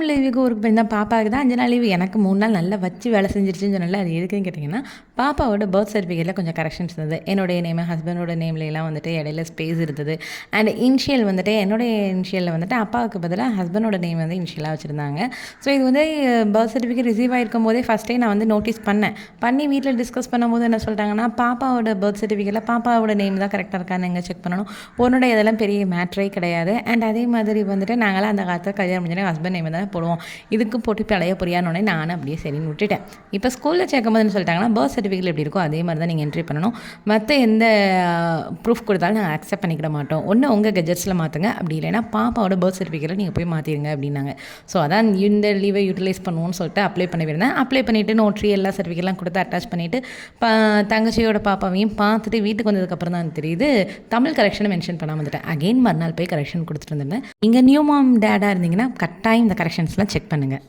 லீவுக்கு ஊருக்கு போயிருந்தா பாப்பாவுக்கு தான் 5 நாள் லீவு. எனக்கு 3 நாள் நல்லா வச்சு வேலை செஞ்சிருச்சுன்னு சொன்னேன்ல. அது எதுக்குன்னு கேட்டிங்கன்னா, பாப்பாவோட பர்த் சர்டிஃபிகேட்ல கொஞ்சம் கரெக்ஷன்ஸ் இருந்தது. என்னுடைய நேமு, ஹஸ்பண்டோட நேம்லலாம் வந்துட்டு இடையில ஸ்பேஸ் இருந்தது. அண்ட் இனிஷியல் வந்துட்டு என்னுடைய இனிஷியலில் வந்துட்டு அப்பாவுக்கு பதிலாக ஹஸ்பண்டோட நேம் வந்து இனிஷியலாக வச்சுருந்தாங்க. ஸோ இது வந்து பர்த் சர்டிஃபிகேட் ரிசீவ் ஆகிருக்கும் போதே ஃபஸ்ட்டே நான் வந்து நோட்டீஸ் பண்ணி வீட்டில் டிஸ்கஸ் பண்ணும்போது என்ன சொல்லிட்டாங்கன்னா, பாப்பாவோட பர்த் சர்டிஃபிகேட்டில் பாப்பாவோட நேம் தான் கரெக்டாக இருக்கான்னு எங்கே செக் பண்ணணும். உன்னோட இதெல்லாம் பெரிய மேட்ரே கிடையாது. அண்ட் அதே மாதிரி வந்துட்டு நாங்களாம் அந்த காலத்தில் கல்யாணம் முடிஞ்சோடனே ஹஸ்பண்ட் நேம் தான் போடுவோம். இதுக்கு போட்டு பழைய பொரியானோடனே நானும் அப்படியே சரின்னு விட்டுட்டேன். இப்போ ஸ்கூலில் சேர்க்கும் போது சொல்லிட்டாங்கன்னா, பர்த் சர்டிஃபிகேட் எப்படி இருக்கோ அதே மாதிரி தான் நீங்கள் என்ட்ரி பண்ணணும். மற்ற எந்த ப்ரூஃப் கொடுத்தாலும் நாங்கள் அக்செப்ட் பண்ணிக்கிட மாட்டோம். ஒன்று உங்கள் கெஜெட்ஸில் மாற்றுங்க, அப்படி இல்லைன்னா பாப்பாவோட பர்த் சர்டிஃபிகேட்டில் நீங்கள் போய் மாற்றிடுங்க அப்படின்னாங்க. ஸோ அதான் இந்த லீவை யூட்டிலைஸ் பண்ணுவோன்னு சொல்லிட்டு அப்ளை பண்ணியிருந்தேன். அப்ளை பண்ணிவிட்டு நோட்ரி எல்லா சர்டிஃபிகேட்லாம் கொடுத்து அட்டாச் பண்ணிவிட்டு தங்கச்சியோட பாப்பாவையும் பார்த்துட்டு வீட்டுக்கு வந்ததுக்கப்புறம் தான் தெரியுது தமிழ் கரெக்ஷனை மென்ஷன் பண்ணாமல் வந்துட்டேன். அகெயின் மறுநாள் போய் கரெக்ஷன் கொடுத்துட்டு வந்துருந்தேன். நீங்கள் நியூ மாம் டேடாக இருந்தீங்கன்னா கட்டாயம் இந்த கரெக்ஷன்ஸ்லாம் செக் பண்ணுங்கள்.